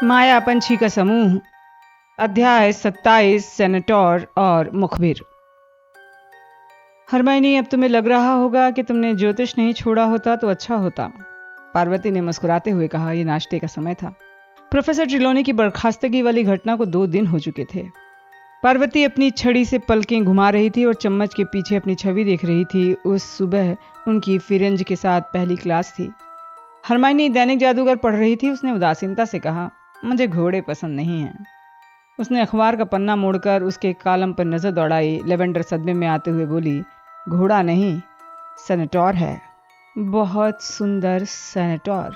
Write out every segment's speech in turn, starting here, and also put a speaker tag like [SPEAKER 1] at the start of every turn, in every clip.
[SPEAKER 1] माया पंछी का समूह। अध्याय 27 सेनेटोर और मुखबिर। हरमाइनी, अब तुम्हें लग रहा होगा कि तुमने ज्योतिष नहीं छोड़ा होता तो अच्छा होता, पार्वती ने मुस्कुराते हुए कहा। यह नाश्ते का समय था। प्रोफेसर ट्रिलोनी की बर्खास्तगी वाली घटना को 2 दिन हो चुके थे। पार्वती अपनी छड़ी से पलकें घुमा रही थी और चम्मच के पीछे अपनी छवि देख रही थी। उस सुबह उनकी फिरेंज के साथ पहली क्लास थी। हरमाइनी दैनिक जादूगर पढ़ रही थी। उसने उदासीनता से कहा, मुझे घोड़े पसंद नहीं हैं। उसने अखबार का पन्ना मोड़कर उसके कॉलम पर नजर दौड़ाई। लेवेंडर सदमे में आते हुए बोली, घोड़ा नहीं, सेनेटोर है। बहुत सुंदर सेनेटोर,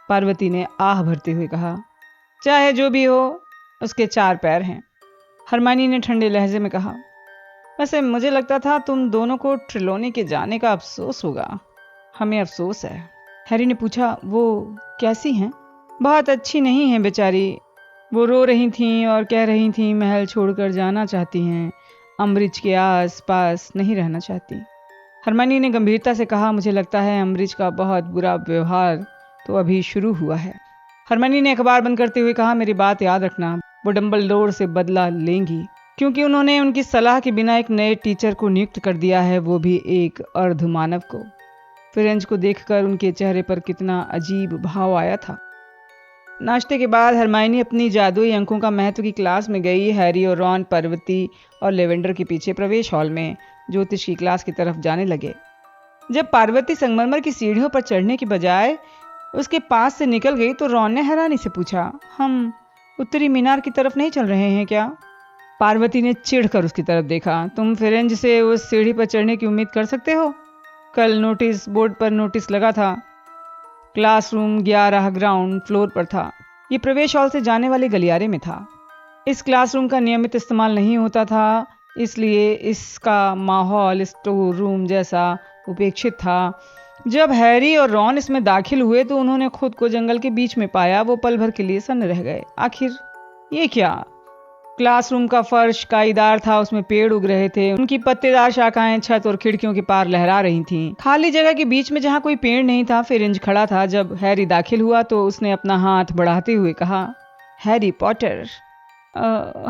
[SPEAKER 1] पार्वती ने आह भरते हुए कहा। चाहे जो भी हो, उसके 4 पैर हैं, हरमाइनी ने ठंडे लहजे में कहा। वैसे मुझे लगता था तुम दोनों को ट्रिलोनी के जाने का अफसोस होगा। हमें अफसोस है। हैरी ने पूछा, वो कैसी हैं? बहुत अच्छी नहीं हैं बेचारी। वो रो रही थीं और कह रही थीं महल छोड़कर जाना चाहती हैं, अम्बरिज के आस पास नहीं रहना चाहती। हरमाइनी ने गंभीरता से कहा, मुझे लगता है अम्बरिज का बहुत बुरा व्यवहार तो अभी शुरू हुआ है। हरमाइनी ने अखबार बंद करते हुए कहा, मेरी बात याद रखना, वो डंबलडोर से बदला लेंगी, क्योंकि उन्होंने उनकी सलाह के बिना एक नए टीचर को नियुक्त कर दिया है, वो भी एक अर्धमानव को। फिरेंज को देखकर उनके चेहरे पर कितना अजीब भाव आया था। नाश्ते के बाद हरमाइनी अपनी जादुई अंकों का महत्व की क्लास में गई। हैरी और रॉन पार्वती और लेवेंडर के पीछे प्रवेश हॉल में ज्योतिष की क्लास की तरफ जाने लगे। जब पार्वती संगमरमर की सीढ़ियों पर चढ़ने की बजाय उसके पास से निकल गई तो रॉन ने हैरानी से पूछा, हम उत्तरी मीनार की तरफ नहीं चल रहे हैं क्या? पार्वती ने चिढ़कर उसकी तरफ देखा। तुम फिरेंज से उस सीढ़ी पर चढ़ने की उम्मीद कर सकते हो? कल नोटिस बोर्ड पर नोटिस लगा था। क्लासरूम 11 ग्राउंड फ्लोर पर था। ये प्रवेश हॉल से जाने वाले गलियारे में था। इस क्लासरूम का नियमित इस्तेमाल नहीं होता था, इसलिए इसका माहौल स्टोर रूम जैसा उपेक्षित था। जब हैरी और रॉन इसमें दाखिल हुए तो उन्होंने खुद को जंगल के बीच में पाया। वो पल भर के लिए सन्न रह गए। आखिर ये क्या? क्लासरूम का फर्श काईदार था, उसमें पेड़ उग रहे थे। उनकी पत्तेदार शाखाएं छत और खिड़कियों के पार लहरा रही थीं। खाली जगह के बीच में जहां कोई पेड़ नहीं था, फिरेंज खड़ा था। जब हैरी दाखिल हुआ तो उसने अपना हाथ बढ़ाते हुए कहा, हैरी पॉटर।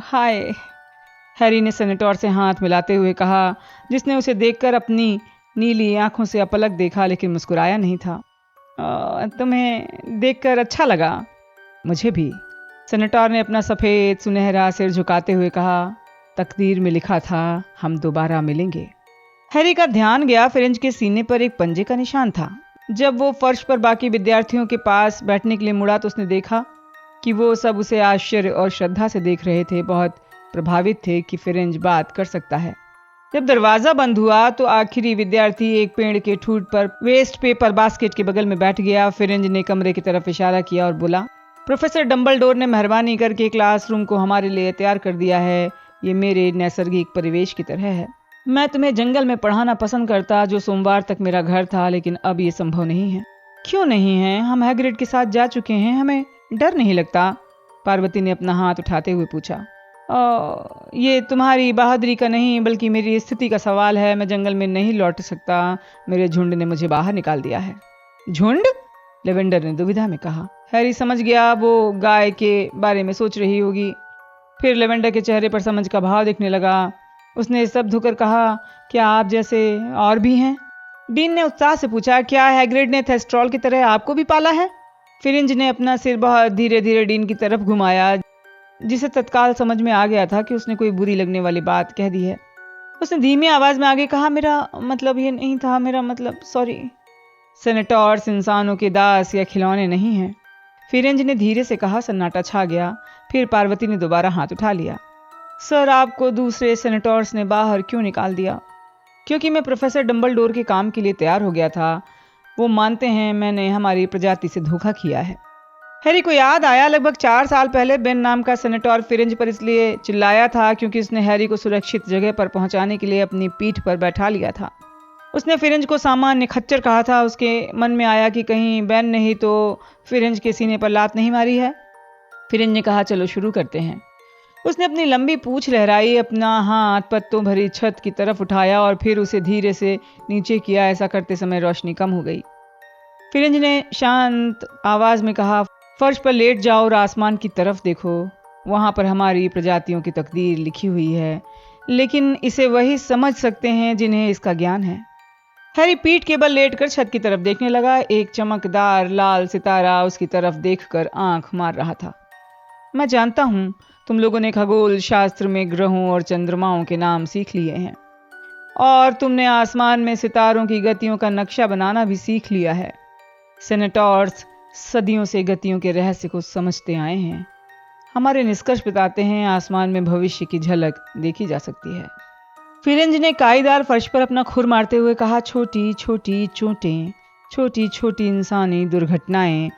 [SPEAKER 1] हाय, हैरी ने सेनेटोर से हाथ मिलाते हुए कहा, जिसने उसे देखकर अपनी नीली आंखों से अपलक देखा लेकिन मुस्कुराया नहीं था। तुम्हें देखकर अच्छा लगा। मुझे भी, सेनेटोर ने अपना सफ़ेद सुनहरा सिर झुकाते हुए कहा। तकदीर में लिखा था हम दोबारा मिलेंगे। हैरी का ध्यान गया फिरेंज के सीने पर एक पंजे का निशान था। जब वो फर्श पर बाकी विद्यार्थियों के पास बैठने के लिए मुड़ा तो उसने देखा कि वो सब उसे आश्चर्य और श्रद्धा से देख रहे थे। बहुत प्रभावित थे कि फिरेंज बात कर सकता है। जब दरवाजा बंद हुआ तो आखिरी विद्यार्थी एक पेड़ के ठूंठ पर वेस्ट पेपर बास्केट के बगल में बैठ गया। फिरेंज ने कमरे की तरफ इशारा किया और बोला, प्रोफेसर डंबलडोर ने मेहरबानी करके क्लासरूम को हमारे लिए तैयार कर दिया है। ये मेरे नैसर्गिक परिवेश की तरह है। मैं तुम्हें जंगल में पढ़ाना पसंद करता, जो सोमवार तक मेरा घर था, लेकिन अब ये संभव नहीं है। क्यों नहीं है? हम हैग्रिड के साथ जा चुके हैं, हमें डर नहीं लगता? पार्वती ने अपना हाथ उठाते हुए पूछा। ये तुम्हारी बहादुरी का नहीं बल्कि मेरी स्थिति का सवाल है। मैं जंगल में नहीं लौट सकता। मेरे झुंड ने मुझे बाहर निकाल दिया है। झुंड? लेवेंडर ने दुविधा में कहा। हैरी समझ गया वो गाय के बारे में सोच रही होगी। फिर लेवेंडर के चेहरे पर समझ का भाव दिखने लगा। उसने स्तब्ध होकर कहा, क्या आप जैसे और भी हैं? डीन ने उत्साह से पूछा, क्या हैग्रिड ने थेस्ट्रॉल की तरह आपको भी पाला है? फिरेंज ने अपना सिर बहुत धीरे धीरे डीन की तरफ घुमाया, जिसे तत्काल समझ में आ गया था कि उसने कोई बुरी लगने वाली बात कह दी है। उसने धीमी आवाज में आगे कहा, मेरा मतलब ये नहीं था, मेरा मतलब सॉरी। सेनेटोर्स इंसानों के दास या खिलौने नहीं हैं, फिरेंज ने धीरे से कहा। सन्नाटा छा गया। फिर पार्वती ने दोबारा हाथ उठा लिया। सर, आपको दूसरे सेनेटोर्स ने बाहर क्यों निकाल दिया? क्योंकि मैं प्रोफेसर डंबलडोर के काम के लिए तैयार हो गया था। वो मानते हैं मैंने हमारी प्रजाति से धोखा किया है। हैरी को याद आया, लगभग 4 साल पहले बेन नाम का सेनेटोर फिरेंज पर इसलिए चिल्लाया था क्योंकि उसने हैरी को सुरक्षित जगह पर पहुंचाने के लिए अपनी पीठ पर बैठा लिया था। उसने फिरेंज को सामान्य खच्चर कहा था। उसके मन में आया कि कहीं बेन ने ही तो फिरेंज के सीने पर लात नहीं मारी है। फिरेंज ने कहा, चलो शुरू करते हैं। उसने अपनी लंबी पूंछ लहराई, अपना हाथ पत्तों भरी छत की तरफ उठाया और फिर उसे धीरे से नीचे किया। ऐसा करते समय रोशनी कम हो गई। फिरेंज ने शांत आवाज में कहा, फर्श पर लेट जाओ और आसमान की तरफ देखो। वहां पर हमारी प्रजातियों की तकदीर लिखी हुई है, लेकिन इसे वही समझ सकते हैं जिन्हें इसका ज्ञान है। हैरी पीठ के बल लेटकर छत की तरफ देखने लगा। एक चमकदार लाल सितारा उसकी तरफ देखकर आंख मार रहा था। मैं जानता हूं तुम लोगों ने खगोल शास्त्र में ग्रहों और चंद्रमाओं के नाम सीख लिए हैं, और तुमने आसमान में सितारों की गतियों का नक्शा बनाना भी सीख लिया है। सेनेटर्स सदियों से गतियों के रहस्य को समझते आए हैं। हमारे निष्कर्ष बताते हैं आसमान में भविष्य की झलक देखी जा सकती है। फिरेंज ने काईदार फर्श पर अपना खुर मारते हुए कहा, छोटी छोटी चोटें, छोटी छोटी इंसानी दुर्घटनाएं,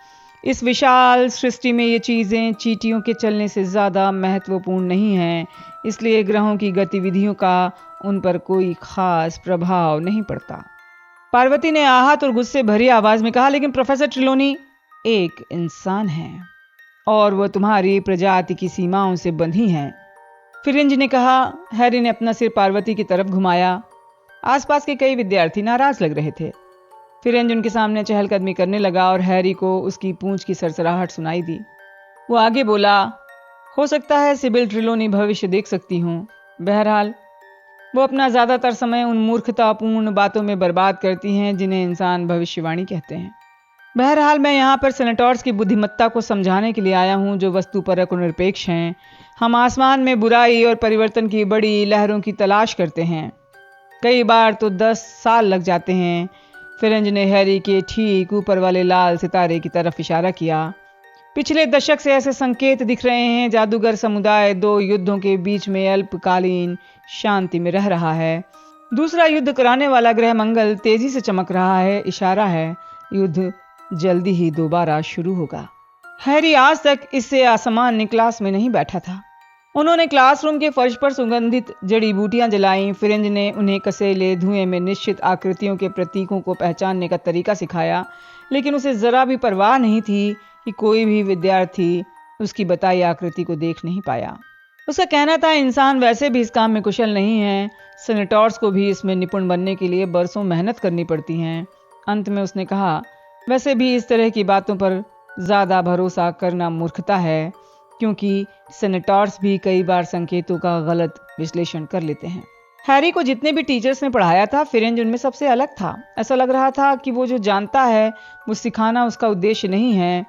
[SPEAKER 1] इस विशाल सृष्टि में ये चीजें चींटियों के चलने से ज्यादा महत्वपूर्ण नहीं हैं, इसलिए ग्रहों की गतिविधियों का उन पर कोई खास प्रभाव नहीं पड़ता। पार्वती ने आहत और गुस्से भरी आवाज में कहा, लेकिन प्रोफेसर ट्रिलोनी एक इंसान है और वह तुम्हारी प्रजाति की सीमाओं से बंधी हैं। फिरेंज ने कहा। हैरी ने अपना सिर पार्वती की तरफ घुमाया। आसपास के कई विद्यार्थी नाराज लग रहे थे। फिरेंज उनके सामने चहलकदमी करने लगा और हैरी को उसकी पूंछ की सरसराहट सुनाई दी। वो आगे बोला, हो सकता है सिबिल ट्रिलोनी भविष्य देख सकती हूँ। बहरहाल वो अपना ज्यादातर समय उन मूर्खतापूर्ण बातों में बर्बाद करती हैं जिन्हें इंसान भविष्यवाणी कहते हैं। बहरहाल मैं यहाँ पर सेनेटर्स की बुद्धिमत्ता को समझाने के लिए आया हूँ, जो वस्तुपरक और निरपेक्ष हैं। हम आसमान में बुराई और परिवर्तन की बड़ी लहरों की तलाश करते हैं। कई बार तो 10 साल लग जाते हैं। फिरेंज ने हैरी के ठीक ऊपर वाले लाल सितारे की तरफ इशारा किया। पिछले दशक से ऐसे संकेत दिख रहे हैं जादूगर समुदाय 2 युद्धों के बीच में अल्पकालीन शांति में रह रहा है। दूसरा युद्ध कराने वाला ग्रह मंगल तेजी से चमक रहा है। इशारा है युद्ध जल्दी ही दोबारा शुरू होगा। हैरी आज तक इससे असामान्य क्लास में नहीं बैठा था। उन्होंने क्लासरूम के फर्श पर सुगंधित जड़ी बूटियां जलाईं। फिरेंज ने उन्हें कसेले धुएं में निश्चित आकृतियों के प्रतीकों को पहचानने का तरीका सिखाया, लेकिन उसे जरा भी परवाह नहीं थी कि कोई भी विद्यार्थी उसकी बताई आकृति को देख नहीं पाया। उसका कहना था इंसान वैसे भी इस काम में कुशल नहीं है। सेनेटर्स को भी इसमें निपुण बनने के लिए बरसों मेहनत करनी पड़ती है। अंत में उसने कहा, वैसे भी इस तरह की बातों पर ज्यादा भरोसा करना मूर्खता है, क्योंकि सेनेटर्स भी कई बार संकेतों का गलत विश्लेषण कर लेते हैं। हैरी को जितने भी टीचर्स ने पढ़ाया था, फिरेंज उनमें सबसे अलग था। ऐसा लग रहा था कि वो जो जानता है वो सिखाना उसका उद्देश्य नहीं है।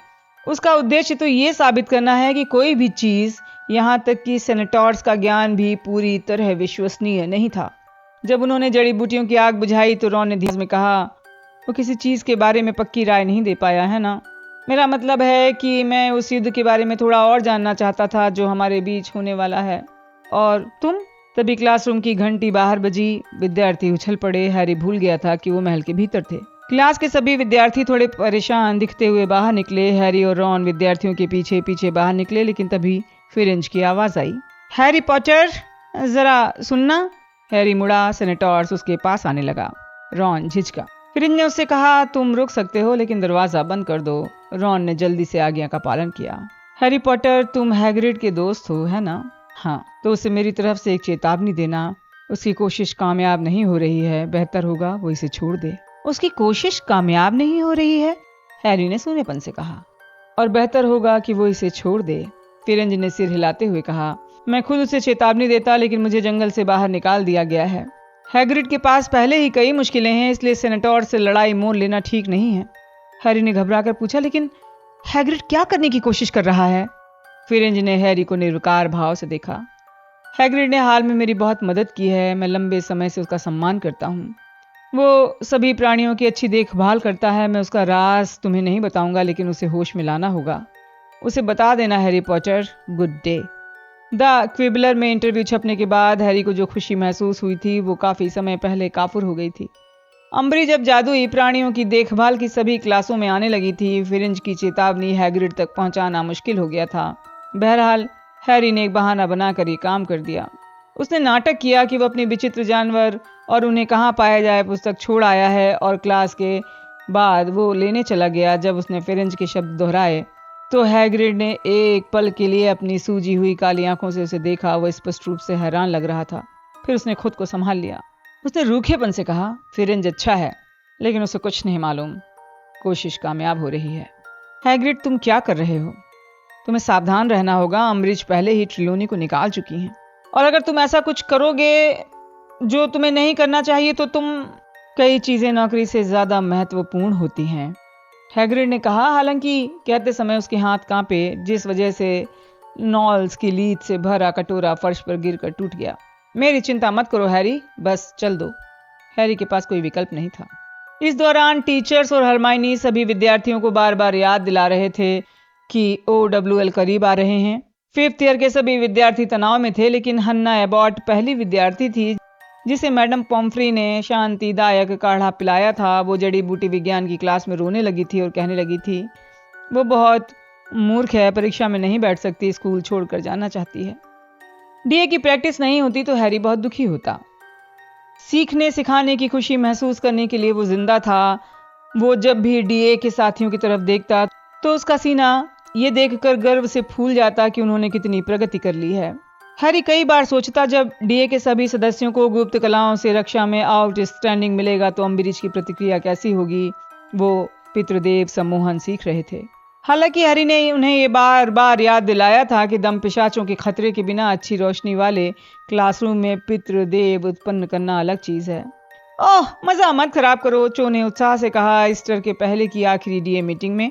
[SPEAKER 1] उसका उद्देश्य तो ये साबित करना है कि कोई भी चीज, यहाँ तक कि सेनेटर्स का ज्ञान भी पूरी तरह विश्वसनीय नहीं था। जब उन्होंने जड़ी बूटियों की आग बुझाई तो रॉन ने धीरे में कहा, वो किसी चीज के बारे में पक्की राय नहीं दे पाया है ना। मेरा मतलब है कि मैं उस युद्ध के बारे में थोड़ा और जानना चाहता था जो हमारे बीच होने वाला है। और तुम? तभी क्लासरूम की घंटी बाहर बजी। विद्यार्थी उछल पड़े। हैरी भूल गया था कि वो महल के भीतर थे। क्लास के सभी विद्यार्थी थोड़े परेशान दिखते हुए बाहर निकले। हैरी और रॉन विद्यार्थियों के पीछे पीछे बाहर निकले, लेकिन तभी फिरेंज की आवाज आई, हैरी पॉटर जरा सुनना। हैरी मुड़ा। सेनेटर्स उसके पास आने लगा। रॉन झिझका। फिरेंज ने उससे कहा, तुम रुक सकते हो लेकिन दरवाजा बंद कर दो। रॉन ने जल्दी से आज्ञा का पालन किया। हैरी पॉटर, तुम हैग्रिड के दोस्त हो, है ना? हाँ, तो उसे मेरी तरफ से एक चेतावनी देना। उसकी कोशिश कामयाब नहीं हो रही है। बेहतर होगा वो इसे छोड़ दे। उसकी कोशिश कामयाब नहीं हो रही है? हैरी ने सूनेपन से कहा। और बेहतर होगा कि वो इसे छोड़ दे। फिरेंज ने सिर हिलाते हुए कहा, मैं खुद उसे चेतावनी देता, लेकिन मुझे जंगल से बाहर निकाल दिया गया है। हैग्रिड के पास पहले ही कई मुश्किलें हैं, इसलिए सेनेटर्स से लड़ाई मोल लेना ठीक नहीं है। हैरी ने घबराकर पूछा, लेकिन हैग्रिड क्या करने की कोशिश कर रहा है? फिरेंज ने हैरी को निर्विकार भाव से देखा। हैग्रिड ने हाल में मेरी बहुत मदद की है। मैं लंबे समय से उसका सम्मान करता हूँ। वो सभी प्राणियों की अच्छी देखभाल करता है। मैं उसका राज तुम्हें नहीं बताऊंगा, लेकिन उसे होश में लाना होगा। उसे बता देना Harry Potter. Good day. The Quibbler में इंटरव्यू छपने के बाद हैरी को जो खुशी महसूस हुई थी वो काफी समय पहले काफुर हो गई थी। अम्बरी जब जादुई प्राणियों की देखभाल की सभी क्लासों में आने लगी थी, फिरेंज की चेतावनी हैग्रिड तक पहुंचाना मुश्किल हो गया था। बहरहाल हैरी ने एक बहाना बनाकर ये काम कर दिया। उसने नाटक किया कि वो अपने विचित्र जानवर और उन्हें कहाँ पाया जाए पुस्तक छोड़ आया है, और क्लास के बाद वो लेने चला गया। जब उसने फिरेंज के शब्द दोहराए तो हैग्रिड ने एक पल के लिए अपनी सूजी हुई काली आंखों से उसे देखा। वो स्पष्ट रूप से हैरान लग रहा था। फिर उसने खुद को संभाल लिया। उसने रूखेपन से कहा, फिरेंज अच्छा है, लेकिन उसे कुछ नहीं मालूम। कोशिश कामयाब हो रही है। हैग्रिड, तुम क्या कर रहे हो? तुम्हें सावधान रहना होगा, अम्बरिज पहले ही ट्रिलोनी को निकाल चुकी हैं। और अगर तुम ऐसा कुछ करोगे जो तुम्हें नहीं करना चाहिए तो कई चीजें नौकरी से ज्यादा महत्वपूर्ण होती हैं, हैग्रिड ने कहा। हालांकि कहते समय उसके हाथ कांपे, जिस वजह से नॉल्स की लीद से भरा कटोरा फर्श पर गिरकर टूट गया। मेरी चिंता मत करो हैरी, बस चल दो। हैरी के पास कोई विकल्प नहीं था। इस दौरान टीचर्स और हरमाइनी सभी विद्यार्थियों को बार बार याद दिला रहे थे कि OWL करीब आ रहे हैं। 5th ईयर के सभी विद्यार्थी तनाव में थे, लेकिन हन्ना एबॉट पहली विद्यार्थी थी जिसे मैडम पॉम्फ्री ने शांतिदायक काढ़ा पिलाया था। वो जड़ी बूटी विज्ञान की क्लास में रोने लगी थी और कहने लगी थी, वो बहुत मूर्ख है, परीक्षा में नहीं बैठ सकती, स्कूल छोड़कर जाना चाहती है। डीए की प्रैक्टिस नहीं होती तो हैरी बहुत दुखी होता। सीखने सिखाने की खुशी महसूस करने के लिए वो जिंदा था। वो जब भी डीए के साथियों की तरफ देखता तो उसका सीना ये देखकर गर्व से फूल जाता कि उन्होंने कितनी प्रगति कर ली है। हैरी कई बार सोचता, जब डीए के सभी सदस्यों को गुप्त कलाओं से रक्षा में आउटस्टैंडिंग मिलेगा तो अम्बरीश की प्रतिक्रिया कैसी होगी। वो पितृदेव सम्मोहन सीख रहे थे। हालांकि हैरी ने उन्हें ये बार बार याद दिलाया था कि दम पिशाचों के खतरे के बिना अच्छी रोशनी वाले क्लासरूम में पितृदेव उत्पन्न करना अलग चीज है। ओह, मजा मत खराब करो, चो ने उत्साह से कहा। ईस्टर के पहले की आखिरी डीए मीटिंग में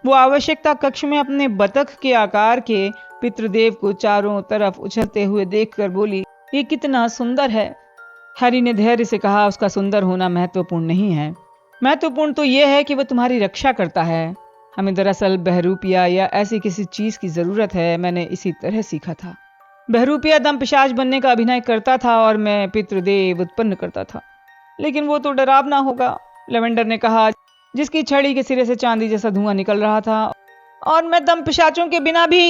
[SPEAKER 1] वो आवश्यकता कक्ष में अपने बतख के आकार के पितृदेव को चारों तरफ उछलते हुए देखकर बोली, ये कितना सुंदर है। हैरी ने धैर्य से कहा, उसका सुंदर होना महत्वपूर्ण नहीं है, महत्वपूर्ण तो यह है कि वह तुम्हारी रक्षा करता है। हमें दरअसल बहरूपिया या ऐसी किसी चीज की जरूरत है। मैंने इसी तरह सीखा था। बहरूपिया दम पिशाच बनने का अभिनय करता था और मैं पितृदेव उत्पन्न करता था। लेकिन वो तो डरावना होगा, लेवेंडर ने कहा, जिसकी छड़ी के सिरे से चांदी जैसा धुआं निकल रहा था। और मैं दम पिशाचों के बिना भी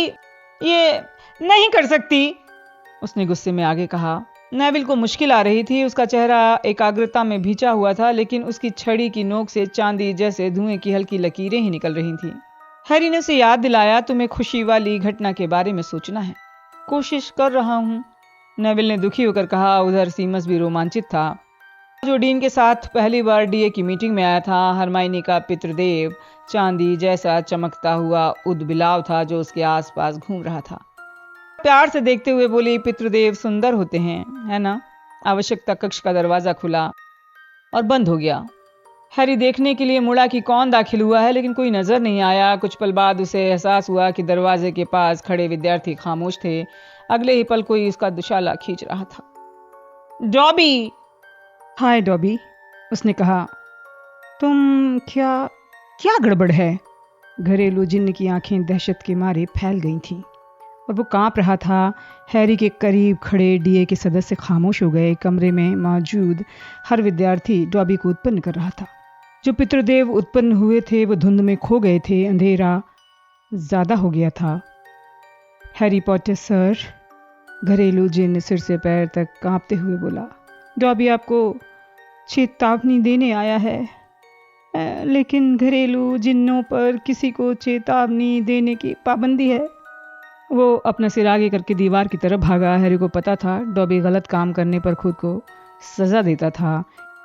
[SPEAKER 1] ये नहीं कर सकती, उसने गुस्से में आगे कहा। नेविल को मुश्किल आ रही थी। उसका चेहरा एकाग्रता में भींचा हुआ था, लेकिन उसकी छड़ी की नोक से चांदी जैसे धुएं की हल्की लकीरें ही निकल रही थीं। हैरी ने उसे याद दिलाया, तुम्हें खुशी वाली घटना के बारे में सोचना है। कोशिश कर रहा हूं, नेविल ने दुखी होकर कहा। उधर सीमस भी रोमांचित था, जो डीन के साथ पहली बार डीए की मीटिंग में आया था। हरमाइनी का पितृदेव चांदी जैसा चमकता हुआ उदबिलाव था जो उसके आसपास घूम रहा था। प्यार से देखते हुए बोली, पितृदेव सुंदर होते हैं, है ना? आवश्यकता कक्ष का दरवाजा खुला और बंद हो गया। हैरी देखने के लिए मुड़ा कि कौन दाखिल हुआ है, लेकिन कोई नजर नहीं आया। कुछ पल बाद उसे एहसास हुआ कि दरवाजे के पास खड़े विद्यार्थी खामोश थे। अगले ही पल कोई उसका दुशाला खींच रहा था। डॉबी! हाय डॉबी, उसने कहा। तुम क्या गड़बड़ है? घरेलू जिन्न की आंखें दहशत के मारे फैल गई थीं और वो कांप रहा था। हैरी के करीब खड़े डीए के सदस्य खामोश हो गए। कमरे में मौजूद हर विद्यार्थी डॉबी को उत्पन्न कर रहा था। जो पितृदेव उत्पन्न हुए थे वो धुंध में खो गए थे। अंधेरा ज्यादा हो गया था। हैरी पॉटर सर, घरेलू जिन्न सिर से पैर तक कांपते हुए बोला, डॉबी आपको चेतावनी देने आया है। लेकिन घरेलू जिन्नों पर किसी को चेतावनी देने की पाबंदी है। वो अपना सिर आगे करके दीवार की तरफ भागा। हैरी को पता था डॉबी गलत काम करने पर खुद को सजा देता था,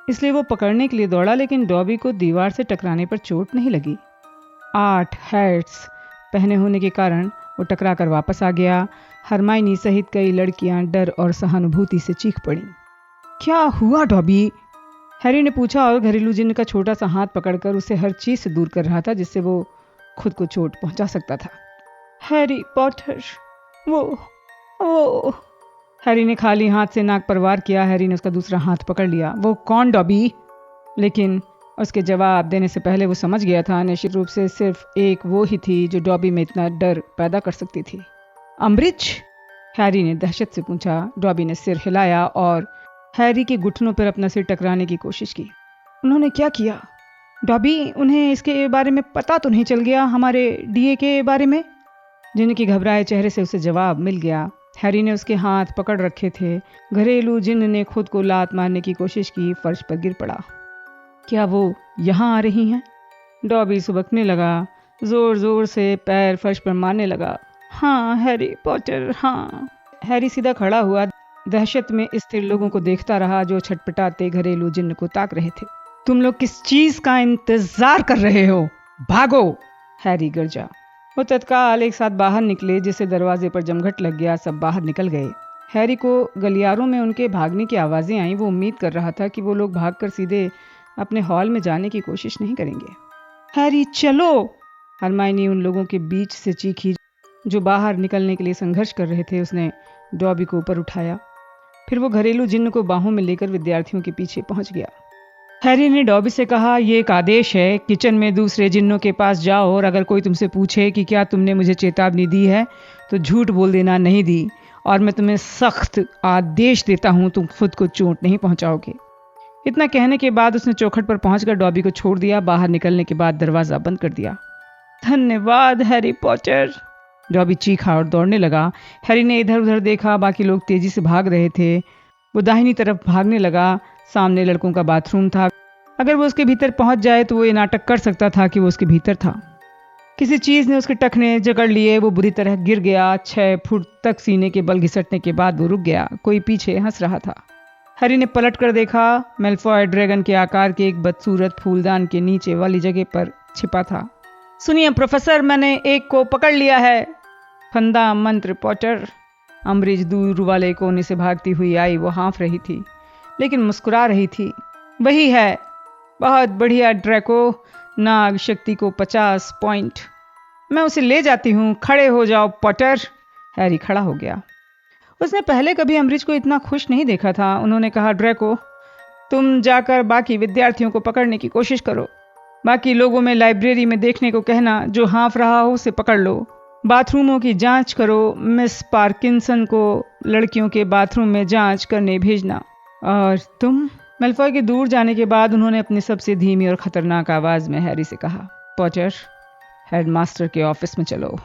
[SPEAKER 1] इसलिए वो पकड़ने के लिए दौड़ा, लेकिन डॉबी को दीवार से टकराने पर चोट नहीं लगी। 8 हैट्स पहने होने के कारण वो टकरा कर वापस आ गया। हरमाइनी सहित कई लड़कियां डर और सहानुभूति से चीख पड़ी। क्या हुआ डॉबी? हैरी ने पूछा और घरेलू जिन्न का छोटा सा हाथ पकड़कर उसे हर चीज से दूर कर रहा था जिससे वो खुद को चोट पहुंचा सकता था। हैरी पॉटर, वो हैरी ने खाली हाथ से नाक पर वार किया। हैरी ने उसका दूसरा हाथ पकड़ लिया। वो कौन डॉबी? लेकिन उसके जवाब देने से पहले वो समझ गया था निश्चित रूप से सिर्फ एक वो ही थी जो डॉबी में इतना डर पैदा कर सकती थी। अम्बरिज? हैरी ने दहशत से पूछा। डॉबी ने सिर हिलाया और हैरी के घुटनों पर अपना सिर टकराने की कोशिश की। उन्होंने क्या किया? डॉबी, उन्हें इसके बारे में पता तो नहीं चल गया, हमारे डीए के बारे में? जिनके घबराए चेहरे से उसे जवाब मिल गया। हैरी ने उसके हाथ पकड़ रखे थे। घरेलू जिन्न ने खुद को लात मारने की कोशिश की, फर्श पर गिर पड़ा। क्या वो यहाँ आ रही हैं? डॉबी सुबकने लगा, जोर जोर से पैर फर्श पर मारने लगा। हाँ हैरी पॉटर, हाँ। हैरी सीधा खड़ा हुआ, दहशत में स्थिर लोगों को देखता रहा जो छटपटाते घरेलू जिन्न को ताक रहे थे। तुम लोग किस चीज का इंतजार कर रहे हो? भागो! हैरी गरजा। वो तत्काल एक साथ बाहर निकले, जिससे दरवाजे पर जमघट लग गया। सब बाहर निकल गए। हैरी को गलियारों में उनके भागने की आवाज़ें आईं। वो उम्मीद कर रहा था कि वो लोग भागकर सीधे अपने हॉल में जाने की कोशिश नहीं करेंगे। हैरी चलो, हरमाइनी उन लोगों के बीच से चीखी जो बाहर निकलने के लिए संघर्ष कर रहे थे। उसने डॉबी को ऊपर उठाया, फिर वो घरेलू जिन्न को बाहों में लेकर विद्यार्थियों के पीछे पहुंच गया। हैरी ने डॉबी से कहा, यह एक आदेश है, किचन में दूसरे जिन्नों के पास जाओ और अगर कोई तुमसे पूछे कि क्या तुमने मुझे चेतावनी दी है तो झूठ बोल देना, नहीं दी, और मैं तुम्हें सख्त आदेश देता हूं, तुम खुद को चोट नहीं पहुंचाओगे। इतना कहने के बाद उसने चौखट पर पहुंचकर डॉबी को छोड़ दिया। बाहर निकलने के बाद दरवाजा बंद कर दिया। धन्यवाद हैरी पॉटर, डॉबी चीखा और दौड़ने लगा। हैरी ने इधर उधर देखा, बाकी लोग तेजी से भाग रहे थे। वो दाहिनी तरफ भागने लगा। सामने लड़कों का बाथरूम था। अगर वो उसके भीतर पहुंच जाए तो वो ये नाटक कर सकता था कि वो उसके भीतर था। किसी चीज ने उसके टखने जकड़ लिए। वो बुरी तरह गिर गया। 6 फुट तक सीने के बल घिसटने के बाद वो रुक गया। कोई पीछे हंस रहा था। हैरी ने पलट कर देखा। मेलफॉय ड्रैगन के आकार के एक बदसूरत फूलदान के नीचे वाली जगह पर छिपा था। सुनिए प्रोफेसर, मैंने एक को पकड़ लिया है। फंदा मंत्र पॉटर। अम्बरिज दूर वाले कोने से भागती हुई आई। वो हाँफ रही थी लेकिन मुस्कुरा रही थी। वही है, बहुत बढ़िया ड्रैको, नाग शक्ति को 50 पॉइंट। मैं उसे ले जाती हूँ। खड़े हो जाओ पॉटर। हैरी खड़ा हो गया। उसने पहले कभी अम्बरिज को इतना खुश नहीं देखा था। उन्होंने कहा, ड्रैको, तुम जाकर बाकी विद्यार्थियों को पकड़ने की कोशिश करो। बाकी लोगों में लाइब्रेरी में देखने को कहना, जो हाँफ रहा हो उसे पकड़ लो। बाथरूमों की जांच करो। मिस पार्किंसन को लड़कियों के बाथरूम में जांच करने भेजना। और तुम? मेलफॉय के दूर जाने के बाद उन्होंने अपनी सबसे धीमी और खतरनाक आवाज में हैरी से कहा, पॉटर, हेडमास्टर के ऑफिस में चलो।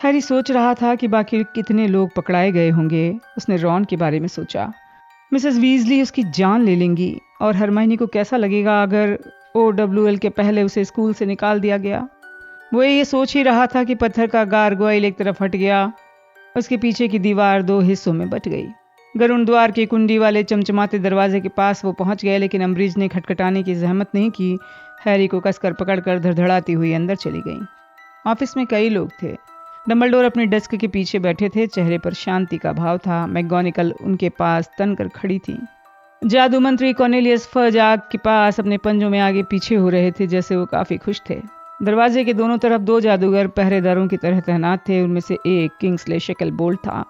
[SPEAKER 1] हैरी सोच रहा था कि बाकी कितने लोग पकड़ाए गए होंगे। उसने रॉन के बारे में सोचा। मिसेस वीजली उसकी जान ले लेंगी और हरमाइनी को कैसा लगेगा अगर OWL के पहले उसे स्कूल से निकाल दिया गया। वो ये सोच ही रहा था कि पत्थर का गारगोइल एक तरफ हट गया। उसके पीछे की दीवार 2 हिस्सों में बट गई। गरुण द्वार के कुंडी वाले चमचमाते दरवाजे के पास वो पहुंच गए, लेकिन अम्बरिज ने खटखटाने की जहमत नहीं की। हैरी को कसकर पकड़कर धड़धड़ाती हुई अंदर चली गई। ऑफिस में कई लोग थे। डम्बलडोर अपने डेस्क के पीछे बैठे थे। चेहरे पर शांति का भाव था। मैगोनिकल उनके पास तनकर खड़ी थी। जादू मंत्री कॉर्नेलियस फज आग के पास अपने पंजों में आगे पीछे हो रहे थे, जैसे वो काफी खुश थे। दरवाजे के दोनों तरफ 2 जादूगर पहरेदारों की तरह तैनात थे। उनमें से एक किंग्सले शेकलबोल्ट था।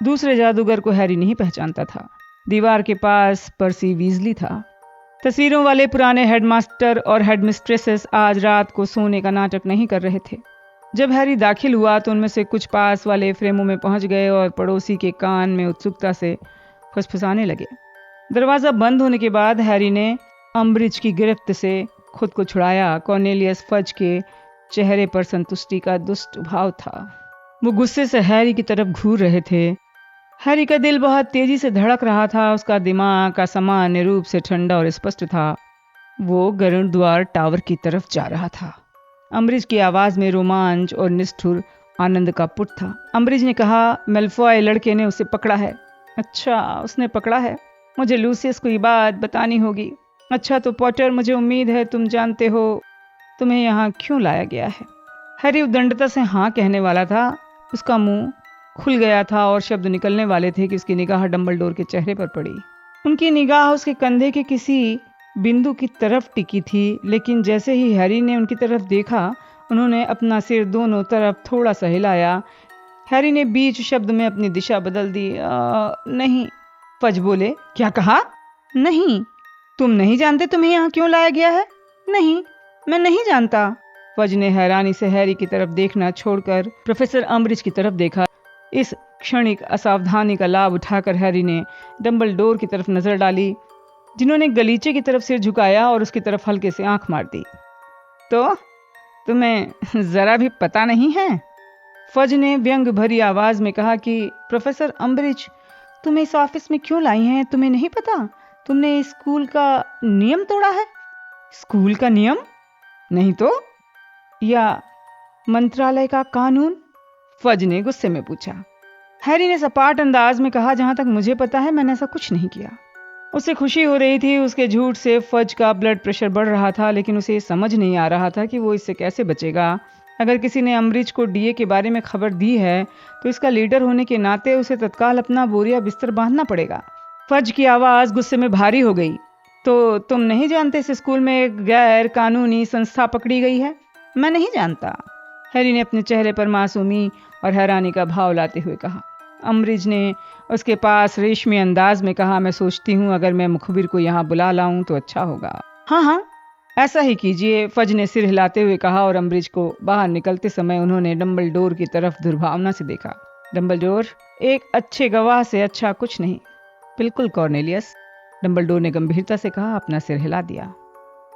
[SPEAKER 1] दूसरे जादूगर को हैरी नहीं पहचानता था। दीवार के पास पर्सी वीजली था। तस्वीरों वाले पुराने हेडमास्टर और हेडमिस्ट्रेसेस आज रात को सोने का नाटक नहीं कर रहे थे। जब हैरी दाखिल हुआ तो उनमें से कुछ पास वाले फ्रेमों में पहुंच गए और पड़ोसी के कान में उत्सुकता से फुसफुसाने लगे। दरवाजा बंद होने के बाद हैरी ने अम्बरिज की गिरफ्त से खुद को छुड़ाया। कॉर्नेलियस फज के चेहरे पर संतुष्टि का दुष्ट भाव था। वो गुस्से से हैरी की तरफ घूर रहे थे। हैरी का दिल बहुत तेजी से धड़क रहा था। उसका दिमाग असामान्य रूप से ठंडा और स्पष्ट था। वो गरुड़ द्वार टावर की तरफ जा रहा था। अम्बरिज की आवाज में रोमांच और निष्ठुर आनंद का पुट था। अम्बरिज ने कहा, मेलफॉय लड़के ने उसे पकड़ा है। अच्छा, उसने पकड़ा है। मुझे लूसियस को ये बात बतानी होगी। अच्छा तो पॉटर, मुझे उम्मीद है तुम जानते हो तुम्हें यहाँ क्यों लाया गया है। हैरी उद्दंडता से हाँ कहने वाला था। उसका मुंह खुल गया था और शब्द निकलने वाले थे कि उसकी निगाह डम्बलडोर के चेहरे पर पड़ी। उनकी निगाह उसके कंधे के किसी बिंदु की तरफ टिकी थी, लेकिन जैसे ही हैरी ने उनकी तरफ देखा, उन्होंने अपना सिर दोनों तरफ थोड़ा सा हिलाया। हैरी ने बीच शब्द में अपनी दिशा बदल दी। नहीं, फज बोले। क्या कहा? नहीं, तुम नहीं जानते तुम्हें यहाँ क्यों लाया गया है? नहीं, मैं नहीं जानता। फज ने हैरानी से हैरी की तरफ देखना छोड़कर प्रोफेसर अम्बरिज की तरफ देखा। इस क्षणिक असावधानी का लाभ उठाकर हैरी ने डम्बलडोर की तरफ नजर डाली, जिन्होंने गलीचे की तरफ सिर झुकाया और उसकी तरफ हल्के से आंख मार दी। तो तुम्हें जरा भी पता नहीं है? फज ने व्यंग भरी आवाज में कहा कि प्रोफेसर अम्बरिज, तुम इस ऑफिस में क्यों लाई हैं? तुम्हें नहीं पता? तुमने स्कूल का नियम तोड़ा है। स्कूल का नियम? नहीं तो? या मंत्रालय का कानून? फज ने गुस्से में पूछा। हैरी ने सपाट अंदाज में कहा, जहां तक मुझे पता है मैंने ऐसा कुछ नहीं किया। उसे खुशी हो रही थी। उसके झूठ से फज का ब्लड प्रेशर बढ़ रहा था, लेकिन उसे समझ नहीं आ रहा था कि वो इससे कैसे बचेगा। अगर किसी ने अम्बरीज को डीए के बारे में खबर दी है तो इसका लीडर होने के नाते उसे तत्काल अपना बोरिया बिस्तर बांधना पड़ेगा। फज की आवाज गुस्से में भारी हो गई। तो तुम नहीं जानते इस स्कूल में एक गैर कानूनी संस्था पकड़ी गई है? मैं नहीं जानता, हैरी ने अपने चेहरे पर मासूमी और हैरानी का भाव लाते हुए कहा। अम्बरीज ने उसके पास रेशमी अंदाज में कहा, मैं सोचती हूँ अगर मैं मुखबिर को यहाँ बुला लाऊं तो अच्छा होगा। हाँ हाँ, ऐसा ही कीजिए, फज ने सिर हिलाते हुए कहा और अम्बरीज को बाहर निकलते समय उन्होंने डंबलडोर की तरफ दुर्भावना से देखा। डंबलडोर, एक अच्छे गवाह से अच्छा कुछ नहीं। बिल्कुल कॉर्नेलियस, डंबलडोर ने गंभीरता से कहा, अपना सिर हिला दिया।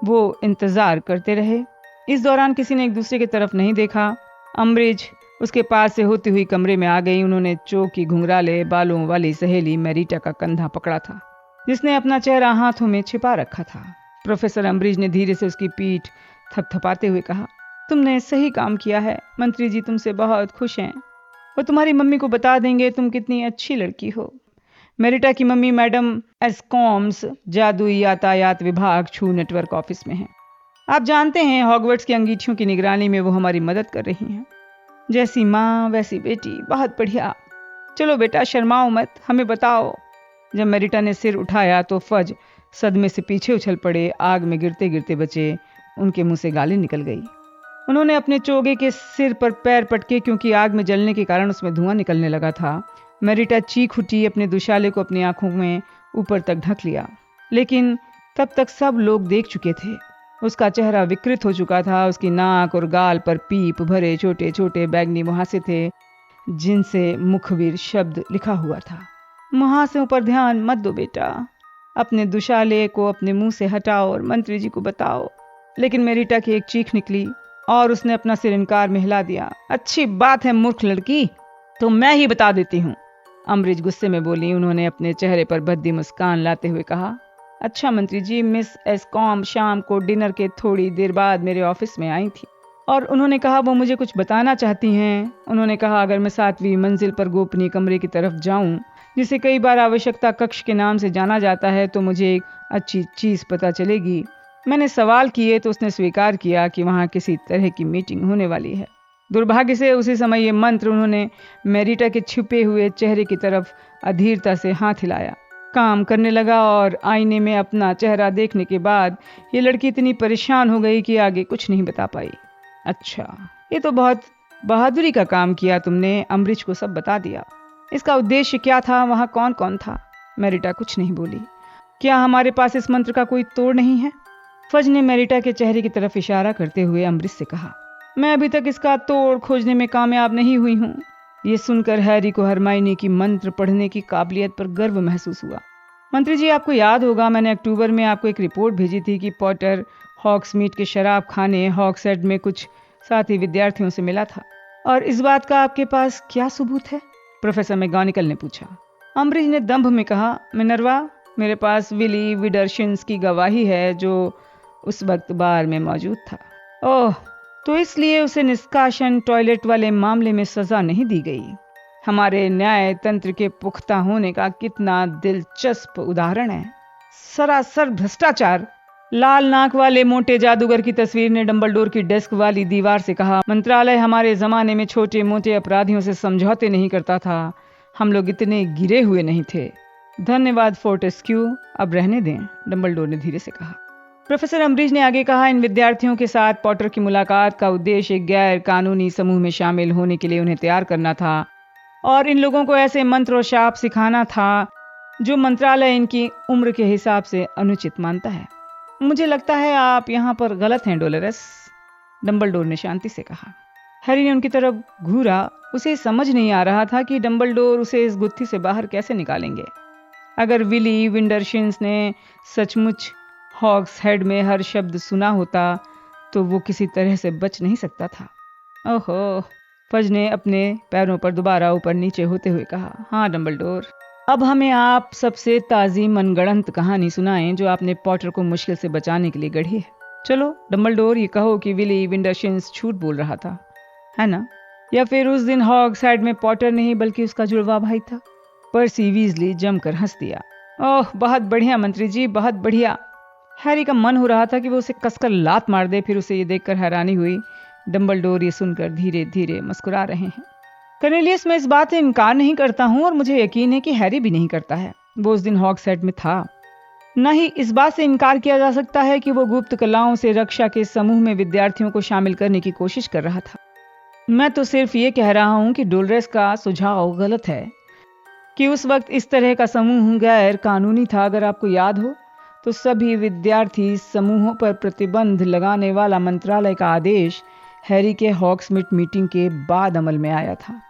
[SPEAKER 1] वो इंतजार करते रहे। इस दौरान किसी ने एक दूसरे की तरफ नहीं देखा। अम्बरीज उसके पास से होती हुई कमरे में आ गई। उन्होंने चोक की घुंघराले बालों वाली सहेली मैरीटा का कंधा पकड़ा था, जिसने अपना चेहरा हाथों में छिपा रखा था। प्रोफेसर अम्बरीज ने धीरे से उसकी पीठ थपथपाते हुए कहा, तुमने सही काम किया है। मंत्री जी तुमसे बहुत खुश हैं। वो तुम्हारी मम्मी को बता देंगे तुम कितनी अच्छी लड़की हो। मैरीटा की मम्मी मैडम एस्कॉम्स जादुई यातायात विभाग छू नेटवर्क ऑफिस में है। आप जानते हैं हॉगवर्ट्स की अंगीठियों की निगरानी में वो हमारी मदद कर रही हैं। जैसी माँ वैसी बेटी, बहुत बढ़िया। चलो बेटा शर्माओ मत, हमें बताओ। जब मैरीटा ने सिर उठाया तो फज सदमे से पीछे उछल पड़े। आग में गिरते गिरते बचे। उनके मुंह से गाली निकल गई। उन्होंने अपने चोगे के सिर पर पैर पटके, क्योंकि आग में जलने के कारण उसमें धुआं निकलने लगा था। मैरीटा चीख उठी, अपने दुशाले को अपनी आंखों में ऊपर तक ढक लिया। लेकिन तब तक सब लोग देख चुके थे। उसका चेहरा विकृत हो चुका था। उसकी नाक और गाल पर पीप भरे छोटे छोटे बैगनी मुहासे थे, जिनसे मुखबिर शब्द लिखा हुआ था। मुहासों पर ध्यान मत दो बेटा, अपने दुशाले को अपने मुंह से हटाओ और मंत्री जी को बताओ। लेकिन मैरीटा की एक चीख निकली और उसने अपना सिर इनकार में हिला दिया। अच्छी बात है मूर्ख लड़की, तो मैं ही बता देती हूँ, अम्बरीज गुस्से में बोली। उन्होंने अपने चेहरे पर भद्दी मुस्कान लाते हुए कहा, अच्छा मंत्री जी, मिस एस्कॉम शाम को डिनर के थोड़ी देर बाद मेरे ऑफिस में आई थी और उन्होंने कहा वो मुझे कुछ बताना चाहती हैं। उन्होंने कहा अगर मैं 7वीं मंजिल पर गोपनीय कमरे की तरफ जाऊं, जिसे कई बार आवश्यकता कक्ष के नाम से जाना जाता है, तो मुझे एक अच्छी चीज पता चलेगी। मैंने सवाल किए तो उसने स्वीकार किया कि वहां किसी तरह की मीटिंग होने वाली है। दुर्भाग्य से उसी समय ये मंत्र, उन्होंने मैरीटा के छुपे हुए चेहरे की तरफ अधीरता से हाथ हिलाया, काम करने लगा और आईने में अपना चेहरा देखने के बाद ये लड़की इतनी परेशान हो गई कि आगे कुछ नहीं बता पाई। अच्छा, ये तो बहुत बहादुरी का काम किया तुमने, अम्बरीज को सब बता दिया। इसका उद्देश्य क्या था, वहां कौन कौन था? मैरीटा कुछ नहीं बोली। क्या हमारे पास इस मंत्र का कोई तोड़ नहीं है? फज ने मैरीटा के चेहरे की तरफ इशारा करते हुए अम्बरीज से कहा, मैं अभी तक इसका तोड़ खोजने में कामयाब नहीं हुई हूँ। ये सुनकर हैरी को हरमाइनी की मंत्र पढ़ने की काबिलियत पर गर्व महसूस हुआ। मंत्री जी, आपको याद होगा मैंने अक्टूबर में आपको एक रिपोर्ट भेजी थी कि पॉटर हॉग्समीड के शराब खाने हॉग्सहेड में कुछ साथी विद्यार्थियों से मिला था, और इस बात का आपके पास क्या सबूत है? प्रोफेसर मैगोनिकल ने पूछा। अम्बरीज ने दंभ में कहा, मिनर्वा, मेरे पास विली विडरशिन्स की गवाही है, जो उस वक्त बार में मौजूद था। ओह, तो इसलिए उसे निष्कासन टॉयलेट वाले मामले में सजा नहीं दी गई। हमारे न्याय तंत्र के पुख्ता होने का कितना दिलचस्प उदाहरण है। सरासर भ्रष्टाचार। लाल नाक वाले मोटे जादूगर की तस्वीर ने डंबलडोर की डेस्क वाली दीवार से कहा, मंत्रालय हमारे जमाने में छोटे मोटे अपराधियों से समझौते नहीं करता था। हम लोग इतने गिरे हुए नहीं थे। धन्यवाद फोर्टेस्क्यू, अब रहने दें, डंबलडोर ने धीरे से कहा। प्रोफेसर अम्बरीज ने आगे कहा, इन विद्यार्थियों के साथ पॉटर की मुलाकात का उद्देश्य एक गैर कानूनी समूह में शामिल होने के लिए उन्हें तैयार करना था, और इन लोगों को ऐसे मंत्र और शाप सिखाना था जो मंत्रालय इनकी उम्र के हिसाब से अनुचित मानता है। मुझे लगता है आप यहाँ पर गलत हैं डोलोरेस, डंबलडोर ने शांति से कहा। हैरी ने उनकी तरफ घूरा। उसे समझ नहीं आ रहा था कि डंबलडोर उसे इस गुत्थी से बाहर कैसे निकालेंगे। अगर विली विंडरशिन्स ने सचमुच हॉग्सहेड में हर शब्द सुना होता तो वो किसी तरह से बच नहीं सकता था। ओहो, फज ने अपने पैरों पर दोबारा ऊपर नीचे होते हुए कहा, हाँ डंबलडोर, अब हमें आप सबसे ताज़ी मनगढ़ंत कहानी सुनाएं जो आपने पॉटर को मुश्किल से बचाने के लिए गढ़ी है। चलो डंबलडोर, ये कहो कि विली विंडरशिन्स झूठ बोल रहा था, है ना? या फिर उस दिन हॉग्सहेड में पॉटर नहीं बल्कि उसका जुड़वा भाई था? पर्सी वीजली जमकर हंस दिया। ओह, बहुत बढ़िया मंत्री जी, बहुत बढ़िया। हैरी का मन हो रहा था कि वो उसे कसकर लात मार दे। फिर उसे ये देखकर हैरानी हुई डंबलडोर ये सुनकर धीरे धीरे मुस्कुरा रहे हैं। कॉर्नेलियस, मैं इस बात से इनकार नहीं करता हूं और मुझे यकीन है कि हैरी भी नहीं करता है। वो उस दिन हॉग्सहेड में था। न ही इस बात से इनकार किया जा सकता है कि वो गुप्त कलाओं से रक्षा के समूह में विद्यार्थियों को शामिल करने की कोशिश कर रहा था। मैं तो सिर्फ ये कह रहा हूं कि डोलोरेस का सुझाव गलत है कि उस वक्त इस तरह का समूह गैर कानूनी था। अगर आपको याद हो तो सभी विद्यार्थी समूहों पर प्रतिबंध लगाने वाला मंत्रालय का आदेश हैरी के हॉग्समीड मीटिंग के बाद अमल में आया था,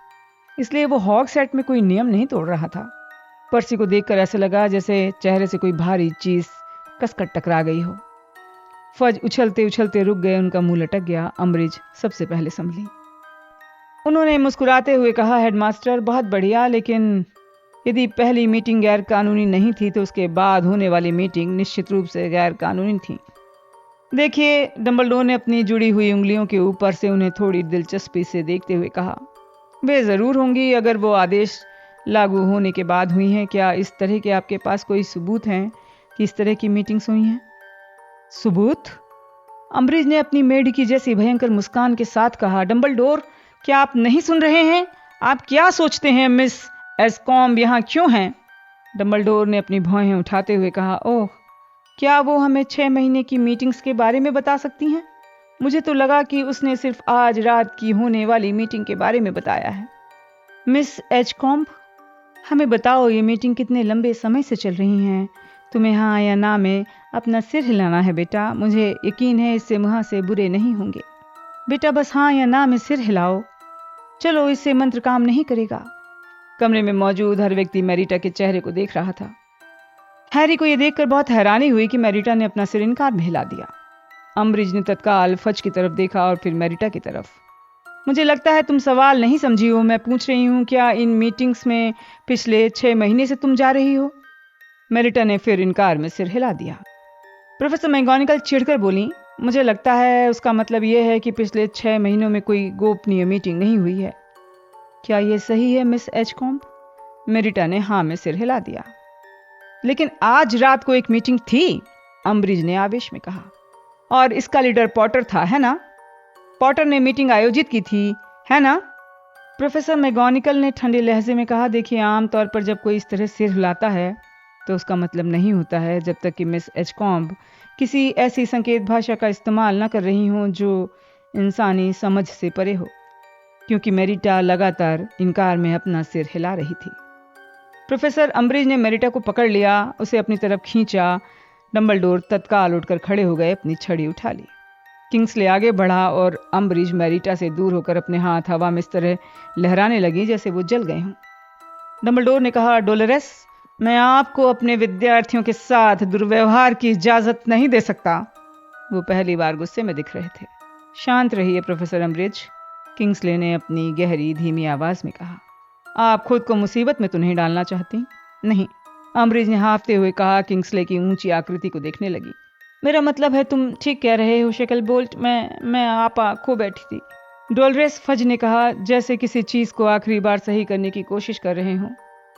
[SPEAKER 1] इसलिए वो हॉग्सहेड में कोई नियम नहीं तोड़ रहा था। पर्सी को देखकर ऐसा लगा जैसे चेहरे से कोई भारी चीज कसकर टकरा गई हो। फज उछलते उछलते रुक गए, उनका मुंह लटक गया। अम्बरिज सबसे पहले संभली। उन्होंने मुस्कुराते हुए कहा, हेडमास्टर, बहुत बढ़िया, लेकिन यदि पहली मीटिंग गैर कानूनी नहीं थी तो उसके बाद होने वाली मीटिंग निश्चित रूप से गैर कानूनी थी। देखिए, डंबलडोर ने अपनी जुड़ी हुई उंगलियों के ऊपर से उन्हें थोड़ी दिलचस्पी से देखते हुए कहा, वे जरूर होंगी अगर वो आदेश लागू होने के बाद हुई हैं। क्या इस तरह के आपके पास कोई सबूत हैं कि इस तरह की मीटिंग्स हुई हैं? सबूत? अम्बरिज ने अपनी मेढक की जैसी भयंकर मुस्कान के साथ कहा, डंबलडोर, क्या आप नहीं सुन रहे हैं? आप क्या सोचते हैं मिस एस्कॉम्ब यहाँ क्यों हैं? डंबलडोर ने अपनी भौहें उठाते हुए कहा, ओह, क्या वो हमें 6 महीने की मीटिंग्स के बारे में बता सकती हैं? मुझे तो लगा कि उसने सिर्फ आज रात की होने वाली मीटिंग के बारे में बताया है। मिस एस्कॉम्ब, हमें बताओ, ये मीटिंग कितने लंबे समय से चल रही हैं? तुम्हें हाँ या ना में अपना सिर हिलाना है बेटा। मुझे यकीन है इससे मुहासे बुरे नहीं होंगे। बेटा, बस हाँ या ना में सिर हिलाओ। चलो, इससे मंत्र काम नहीं करेगा। कमरे में मौजूद हर व्यक्ति मैरिटा के चेहरे को देख रहा था। हैरी को यह देखकर बहुत हैरानी हुई कि मैरिटा ने अपना सिर इनकार में हिला दिया। अम्बरिज ने तत्काल फज की तरफ देखा और फिर मैरिटा की तरफ। मुझे लगता है तुम सवाल नहीं समझी हो। मैं पूछ रही हूँ, क्या इन मीटिंग्स में पिछले 6 महीने से तुम जा रही हो? मैरिटा ने फिर इनकार में सिर हिला दिया। प्रोफेसर मैगोनिकल चिढ़कर बोली, मुझे लगता है उसका मतलब यह है कि पिछले 6 महीनों में कोई गोपनीय मीटिंग नहीं हुई है। क्या यह सही है मिस एस्कॉम्ब? मैरिटा ने हाँ में सिर हिला दिया। लेकिन आज रात को एक मीटिंग थी, अम्बरिज ने आवेश में कहा, और इसका लीडर पॉटर था, है ना? पॉटर ने मीटिंग आयोजित की थी, है ना? प्रोफेसर मैगोनिकल ने ठंडे लहजे में कहा, देखिए, आमतौर पर जब कोई इस तरह सिर हिलाता है तो उसका मतलब नहीं होता है जब तक कि मिस एस्कॉम्ब किसी ऐसी संकेत भाषा का इस्तेमाल न कर रही हों जो इंसानी समझ से परे हो, क्योंकि मैरिटा लगातार इनकार में अपना सिर हिला रही थी। प्रोफेसर अम्बरिज ने मैरिटा को पकड़ लिया, उसे अपनी तरफ खींचा। डंबलडोर तत्काल उठकर खड़े हो गए, अपनी छड़ी उठा ली। किंग्सले आगे बढ़ा और अम्बरिज मैरिटा से दूर होकर अपने हाथ हवा में इस तरह लहराने लगी जैसे वो जल गए हों। डंबलडोर ने कहा, डोलोरेस, मैं आपको अपने विद्यार्थियों के साथ दुर्व्यवहार की इजाजत नहीं दे सकता। वो पहली बार गुस्से में दिख रहे थे। शांत रहिए प्रोफेसर अम्बरिज, किंग्सले ने अपनी गहरी धीमी आवाज में कहा। आप खुद को मुसीबत में तो नहीं डालना चाहती? नहीं, अम्बरिज ने हाँफते हुए कहा। किंग्सले की ऊंची आकृति को देखने लगी। मेरा मतलब है, तुम ठीक कह रहे हो शेकलबोल्ट, मैं आपा खो बैठी थी। डोलोरेस, फज ने कहा, जैसे किसी चीज को आखिरी बार सही करने की कोशिश कर रहे हो।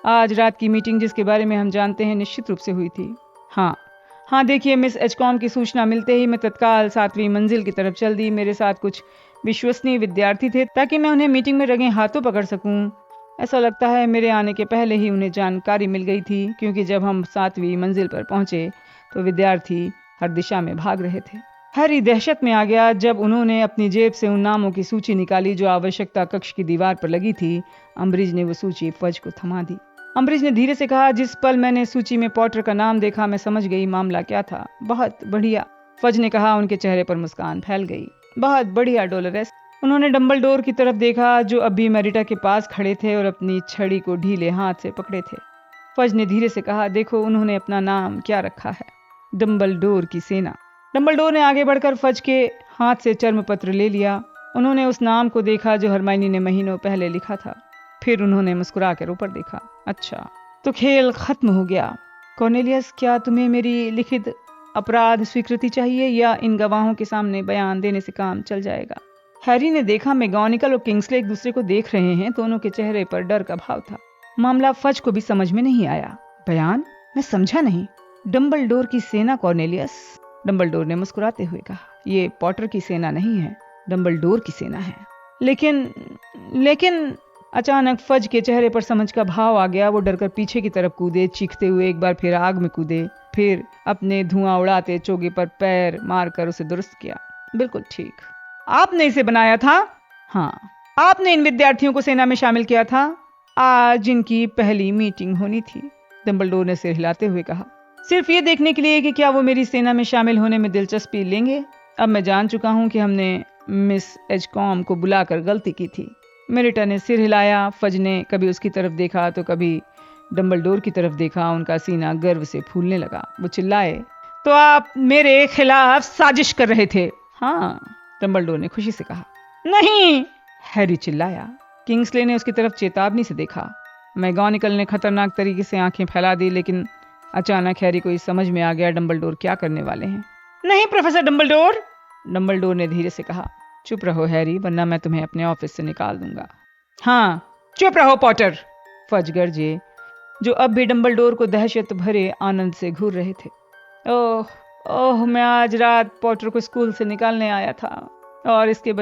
[SPEAKER 1] आज रात की मीटिंग जिसके बारे में हम जानते हैं निश्चित रूप से हुई थी। हाँ, देखिए, मिस एस्कॉम्ब की सूचना मिलते ही मैं तत्काल 7वीं मंजिल की तरफ चल दी। मेरे साथ कुछ विश्वसनीय विद्यार्थी थे ताकि मैं उन्हें मीटिंग में रंगे हाथों पकड़ सकूं। ऐसा लगता है मेरे आने के पहले ही उन्हें जानकारी मिल गई थी, क्योंकि जब हम 7वीं मंजिल पर पहुंचे तो विद्यार्थी हर दिशा में भाग रहे थे। हैरी दहशत में आ गया जब उन्होंने अपनी जेब से उन नामों की सूची निकाली जो आवश्यकता कक्ष की दीवार पर लगी थी। अम्बरिज ने वो सूची फज को थमा दी। अम्बरिज ने धीरे से कहा, जिस पल मैंने सूची में पॉटर का नाम देखा मैं समझ गई मामला क्या था। बहुत बढ़िया, फज ने कहा। उनके चेहरे पर मुस्कान फैल गई। बहुत बढ़िया डोलोरेस। उन्होंने डंबलडोर की तरफ देखा जो अब भी मैरिटा के पास खड़े थे और अपनी छड़ी को ढीले हाथ से पकड़े थे। फज ने धीरे से कहा, देखो, उन्होंने अपना नाम क्या रखा है, डंबलडोर की सेना। डंबलडोर ने आगे बढ़कर फज के हाथ से चर्म पत्र ले लिया। उन्होंने उस नाम को देखा जो हरमाइनी ने महीनों पहले लिखा था। फिर उन्होंने मुस्कुरा कर ऊपर देखा। अच्छा, तो खेल खत्म हो गया। कॉर्नेलियस, क्या तुम्हें मेरी लिखित अपराध स्वीकृति चाहिए या इन गवाहों के सामने बयान देने से काम चल जाएगा? हैरी ने देखा मैगोनिकल और किंग्सले एक दूसरे को देख रहे हैं। दोनों के चेहरे पर डर का भाव था। मामला फज को भी समझ में नहीं आया। बयान? मैं समझा नहीं। डंबलडोर की सेना कॉर्नेलियस, डंबलडोर ने मुस्कुराते हुए कहा, ये पॉटर की सेना नहीं है, डंबलडोर की सेना है। लेकिन अचानक फज के चेहरे पर समझ का भाव आ गया। वो डरकर पीछे की तरफ कूदे, चीखते हुए एक बार फिर आग में कूदे, फिर अपने धुआं उड़ाते चोगे पर पैर मारकर उसे दुरुस्त किया। बिल्कुल ठीक, आपने इसे बनाया था। हाँ, आपने इन विद्यार्थियों को सेना में शामिल किया था। आज इनकी पहली मीटिंग होनी थी, डंबलडोर ने सिर हिलाते हुए कहा। सिर्फ ये देखने के लिए कि क्या वो मेरी सेना में शामिल होने में दिलचस्पी लेंगे। अब मैं जान चुका हूं कि हमने मिस एजकॉम को बुलाकर गलती की थी। मेरिटा ने सिर हिलाया। फज ने कभी उसकी तरफ देखा तो कभी डंबलडोर की तरफ देखा। उनका सीना गर्व से फूलने लगा। वो चिल्लाए, तो आप मेरे खिलाफ साजिश कर रहे थे? हाँ, डंबलडोर ने खुशी से कहा। नहीं, हैरी चिल्लाया। किंग्सले ने उसकी तरफ चेतावनी से देखा। मैगोनिकल ने खतरनाक तरीके से आंखें फैला दी, लेकिन अचानक हैरी को समझ में आ गया डंबलडोर क्या करने वाले हैं। नहीं प्रोफेसर डंबलडोर, डंबलडोर ने धीरे से कहा। चुप रहो हैरी, वरना मैं तुम्हें अपने ऑफिस से निकाल दूंगा। हाँ, चुप रहो पॉटर, फज गरजे, जो अब भी डंबलडोर को दहशत भरे आनंद से घूर रहे थे। ओह, मैं आज रात पॉटर को स्कूल से निकालने आया था, और इसके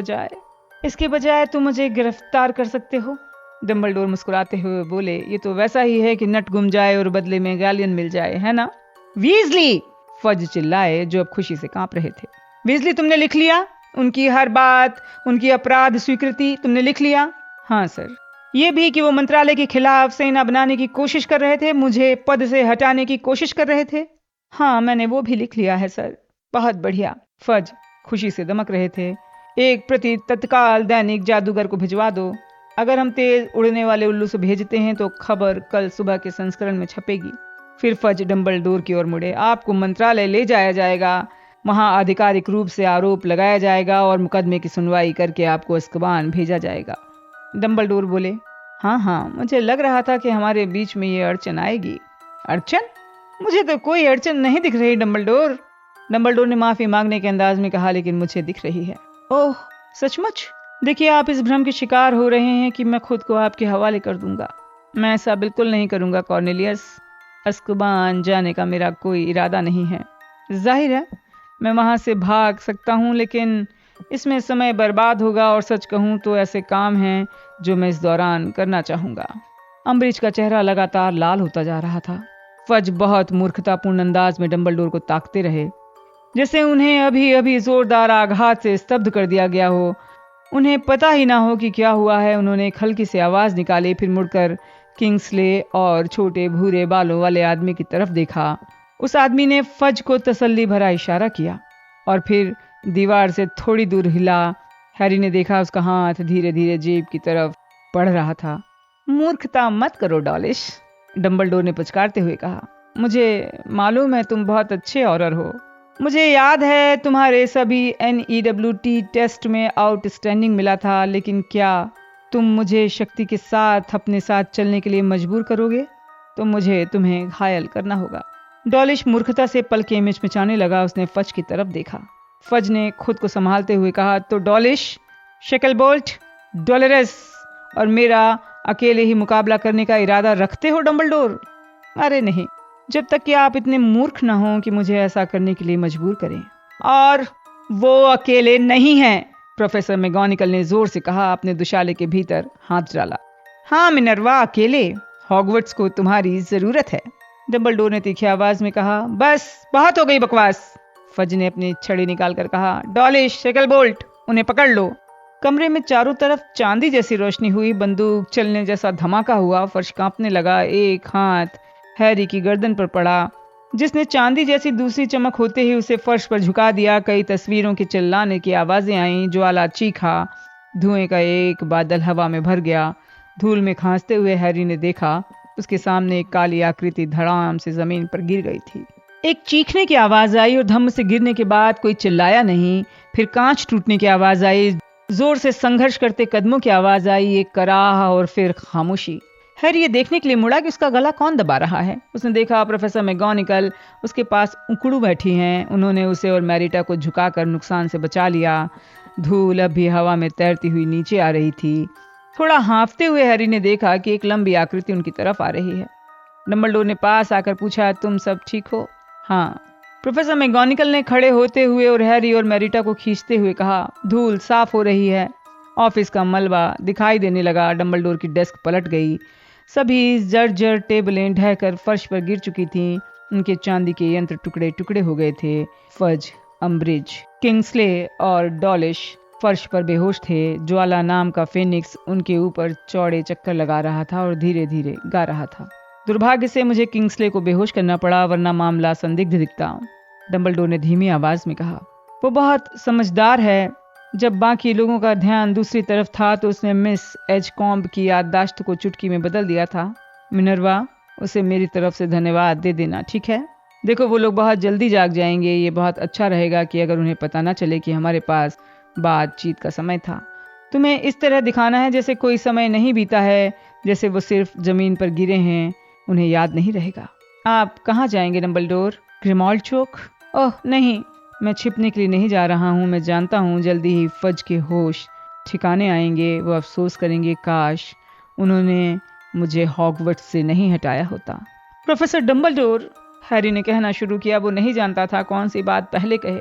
[SPEAKER 1] बजाय तुम मुझे गिरफ्तार कर सकते हो। डंबलडोर मुस्कुराते हुए बोले, ये तो वैसा ही है कि नट गुम जाए और बदले में गैलियन मिल जाए, है ना? वीजली, फज चिल्लाए, जो अब खुशी से कांप रहे थे। वीजली, तुमने लिख लिया? उनकी हर बात, उनकी अपराध स्वीकृति तुमने लिख लिया? हाँ सर। ये भी कि वो मंत्रालय के खिलाफ सेना बनाने की कोशिश कर रहे थे, मुझे पद से हटाने की कोशिश कर रहे थे? हाँ, मैंने वो भी लिख लिया है सर। बहुत बढ़िया। फज खुशी से दमक रहे थे। एक प्रति तत्काल दैनिक जादूगर को भिजवा दो। अगर हम तेज उड़ने वाले उल्लू से भेजते हैं तो खबर कल सुबह के संस्करण में छपेगी। फिर फज डंबलडोर की ओर मुड़े। आपको मंत्रालय ले जाया जाएगा, वहां आधिकारिक रूप से आरोप लगाया जाएगा और मुकदमे की सुनवाई करके आपको अज़्काबान भेजा जाएगा। डंबलडोर बोले, हाँ, मुझे लग रहा था कि हमारे बीच में ये अड़चन आएगी। अड़चन? मुझे तो कोई अड़चन नहीं दिख रही डंबलडोर। डंबलडोर ने माफी मांगने के अंदाज में कहा, लेकिन मुझे दिख रही है। ओह, सचमुच? देखिए, आप इस भ्रम के शिकार हो रहे हैं कि मैं खुद को आपके हवाले कर दूंगा। मैं ऐसा बिल्कुल नहीं करूंगा कॉर्नेलियस। अज़्काबान जाने का मेरा कोई इरादा नहीं है। जाहिर है मैं वहां से भाग सकता हूं, लेकिन इसमें समय बर्बाद होगा, और सच कहूं तो ऐसे काम हैं जो मैं इस दौरान करना चाहूंगा। अम्बरीश का चेहरा लगातार लाल होता जा रहा था। फज बहुत मूर्खतापूर्ण अंदाज में डंबलडोर को ताकते रहे, जैसे उन्हें अभी अभी जोरदार आघात से स्तब्ध कर दिया गया हो। उन्हें पता ही ना हो कि क्या हुआ है। उन्होंने एक हल्की से आवाज निकाली, फिर मुड़कर किंग्सले और छोटे भूरे बालों वाले आदमी की तरफ देखा। उस आदमी ने फज को तसल्ली भरा इशारा किया और फिर दीवार से थोड़ी दूर हिला। हैरी ने देखा उसका हाथ धीरे धीरे जेब की तरफ बढ़ रहा था। मूर्खता मत करो डॉलिश, डंबलडोर ने पुचकारते हुए कहा। मुझे मालूम है तुम बहुत अच्छे ऑरर हो। मुझे याद है तुम्हारे सभी NEWT टेस्ट में आउटस्टैंडिंग मिला था, लेकिन क्या तुम मुझे शक्ति के साथ अपने साथ चलने के लिए मजबूर करोगे तो मुझे तुम्हें घायल करना होगा। डॉलिश मूर्खता से पलकें मिचमिचाने लगा। उसने फज की तरफ देखा। फज ने खुद को संभालते हुए कहा, तो डॉलिश, शेकलबोल्ट, डोलोरेस और मेरा अकेले ही मुकाबला करने का इरादा रखते हो डंबलडोर? अरे नहीं, जब तक कि आप इतने मूर्ख न हो कि मुझे ऐसा करने के लिए मजबूर करें। और वो अकेले नहीं हैं, प्रोफेसर मैगोनिकल ने जोर से कहा, अपने दुशाले के भीतर हाथ डाला। हाँ मिनर्वा, अकेले। हॉगवर्ट्स को तुम्हारी जरूरत है, डंबलडोर ने तीखी आवाज में कहा। बस बहुत हो गई बकवास, फज ने अपनी छड़ी निकालकर कहा। डॉलिश, शेकलबोल्ट, उन्हें पकड़ लो। कमरे में चारों तरफ चांदी जैसी रोशनी हुई। बंदूक चलने जैसा धमाका हुआ। फर्श कांपने लगा। एक हाथ हैरी की गर्दन पर पड़ा, जिसने चांदी जैसी दूसरी चमक होते ही उसे फर्श पर झुका दिया। कई तस्वीरों के चिल्लाने की आवाजें आईं। ज्वाला चीखा। धुएं का एक बादल हवा में भर गया। धूल में खांसते हुए हैरी ने देखा उसके सामने एक काली आकृति धड़ाम से जमीन पर गिर गई थी। एक चीखने की आवाज आई और धम्म से गिरने के बाद कोई चिल्लाया नहीं। फिर कांच टूटने की आवाज आई, जोर से संघर्ष करते कदमों की आवाज आई, एक कराह और फिर खामोशी। हैरी ये देखने के लिए मुड़ा कि उसका गला कौन दबा रहा है। उसने देखा प्रोफेसर मैगोनिकल उसके पास उकड़ू बैठी हैं। उन्होंने उसे और मैरिटा को झुकाकर नुकसान से बचा लिया। धूल अब भी हवा में तैरती हुई नीचे आ रही थी। थोड़ा हाँफते हुए हैरी ने देखा कि एक लंबी आकृति उनकी तरफ आ रही है। डंबलडोर ने पास आकर पूछा, तुम सब ठीक हो? हाँ, प्रोफेसर मैगोनिकल ने खड़े होते हुए और हैरी और मैरिटा को खींचते हुए कहा, धूल साफ हो रही है। ऑफिस का मलबा दिखाई देने लगा। डंबलडोर की डेस्क पलट गई। सभी जर्जर टेबलें ढहकर फर्श पर गिर चुकी थीं। उनके चांदी के यंत्र टुकड़े टुकड़े हो गए थे। फज, अम्ब्रिज, किंग्सले और डॉलिश फर्श पर बेहोश थे। ज्वाला नाम का फेनिक्स उनके ऊपर चौड़े चक्कर लगा रहा था और धीरे धीरे गा रहा था। दुर्भाग्य से मुझे किंग्सले को बेहोश करना पड़ा, वरना मामला संदिग्ध दिखता, डंबलडोर ने धीमी आवाज में कहा। वो बहुत समझदार है। जब बाकी लोगों का ध्यान दूसरी तरफ था तो उसने मिस एजकॉम्ब की याददाश्त को चुटकी में बदल दिया था। मिनर्वा, उसे मेरी तरफ से धन्यवाद दे देना, ठीक है? देखो, वो लोग बहुत जल्दी जाग जाएंगे। ये बहुत अच्छा रहेगा कि अगर उन्हें पता ना चले कि हमारे पास बातचीत का समय था। तुम्हें इस तरह दिखाना है जैसे कोई समय नहीं बीता है, जैसे वो सिर्फ जमीन पर गिरे हैं। उन्हें याद नहीं रहेगा। आप कहाँ जाएंगे डंबलडोर? ग्रिमॉल्ड चौक? ओह नहीं, मैं छिपने के लिए नहीं जा रहा हूँ। मैं जानता हूँ जल्दी ही फज के होश ठिकाने आएंगे। वो अफसोस करेंगे, काश उन्होंने मुझे हॉगवर्ट्स से नहीं हटाया होता। प्रोफेसर डंबलडोर, हैरी ने कहना शुरू किया। वो नहीं जानता था कौन सी बात पहले कहे।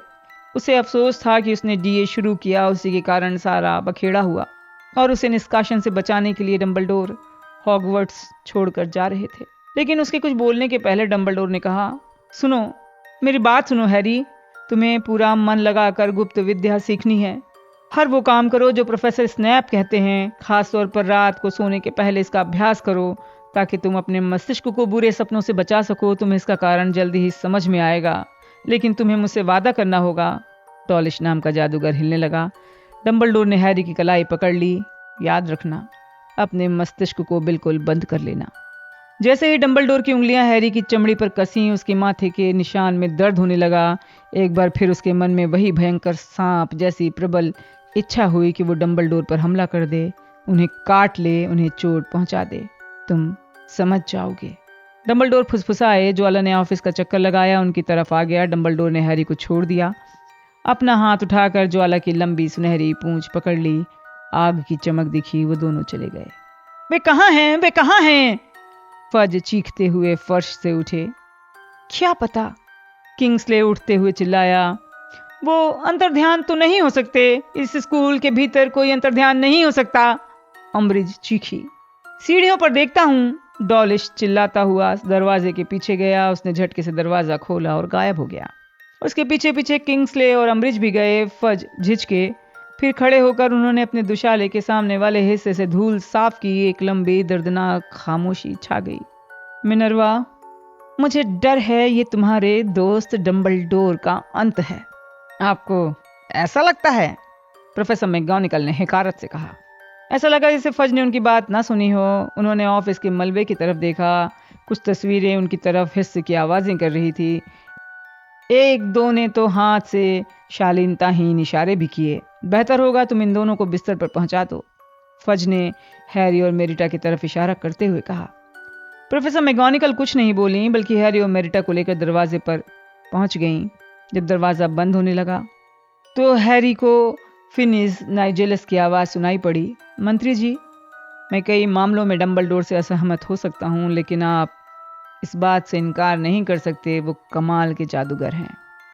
[SPEAKER 1] उसे अफसोस था कि उसने डीए शुरू किया, उसी के कारण सारा बखेड़ा हुआ और उसे निष्कासन से बचाने के लिए डंबलडोर हॉगवर्ट्स छोड़कर जा रहे थे। लेकिन उसके कुछ बोलने के पहले डंबलडोर ने कहा, सुनो, मेरी बात सुनो हैरी। तुम्हें पूरा मन लगाकर गुप्त विद्या सीखनी है। हर वो काम करो जो प्रोफेसर स्नैप कहते हैं। खास तौर पर रात को सोने के पहले इसका अभ्यास करो, ताकि तुम अपने मस्तिष्क को बुरे सपनों से बचा सको। तुम्हें इसका कारण जल्दी ही समझ में आएगा, लेकिन तुम्हें मुझसे वादा करना होगा। डॉलिश नाम का जादूगर हिलने लगा। डंबलडोर ने हैरी की कलाई पकड़ ली। याद रखना, अपने मस्तिष्क को बिल्कुल बंद कर लेना। जैसे ही डंबलडोर की उंगलियां हैरी की चमड़ी पर कसीं, उसके माथे के निशान में दर्द होने लगा। एक बार फिर उसके मन में वही भयंकर सांप जैसी प्रबल इच्छा हुई कि वो डंबलडोर पर हमला कर दे, उन्हें काट ले, उन्हें चोट पहुंचा दे। तुम समझ जाओगे। डंबलडोर फुसफुसाए। ज्वाला ने ऑफिस का चक्कर लगाया, उनकी तरफ आ गया। डंबलडोर ने हैरी को छोड़ दिया। अपना हाथ उठाकर ज्वाला की लंबी सुनहरी पूंछ पकड़ ली। आग की चमक दिखी। वो दोनों चले गए। वे कहाँ हैं? वे कहाँ हैं? फज चीखते हुए फर्श से उठे। क्या पता? किंग्सले उठते हुए चिल्लाया। वो अंतर्ध्यान तो नहीं हो सकते। इस स्कूल के भीतर कोई अंतर्ध्यान नहीं हो सकता। अम्ब्रिज चीखी। सीढ़ियों पर देखता हूं। डॉलिश चिल्लाता हुआ दरवाजे के पीछे गया। उसने झटके से दरवाजा खोला और गायब हो गया। उसके पीछे पीछे किंग्सले और अम्ब्रिज भी गए। फज झिझके, फिर खड़े होकर उन्होंने अपने दुशाले के सामने वाले हिस्से से धूल साफ की। एक लंबी दर्दनाक खामोशी छा गई। मिनर्वा, मुझे डर है ये तुम्हारे दोस्त डंबलडोर का अंत है। आपको ऐसा लगता है? प्रोफेसर मैगोनिकल ने हकारत से कहा। ऐसा लगा जैसे फज ने उनकी बात ना सुनी हो। उन्होंने ऑफिस के मलबे की तरफ देखा। कुछ तस्वीरें उनकी तरफ हिस्से की आवाजें कर रही थी। एक दो ने तो हाथ से शालीनताहीन इशारे भी किए। बेहतर होगा तुम इन दोनों को बिस्तर पर पहुंचा दो, फज ने हैरी और मेरिटा की तरफ इशारा करते हुए कहा। प्रोफेसर मैगोनिकल कुछ नहीं बोली, बल्कि हैरी और मेरिटा को लेकर दरवाजे पर पहुंच गईं। जब दरवाज़ा बंद होने लगा तो हैरी को फिनिस नाइजेलस की आवाज़ सुनाई पड़ी। मंत्री जी, मैं कई मामलों में डंबलडोर से असहमत हो सकता हूँ, लेकिन आप इस बात से इनकार नहीं कर सकते, वो कमाल के जादूगर हैं।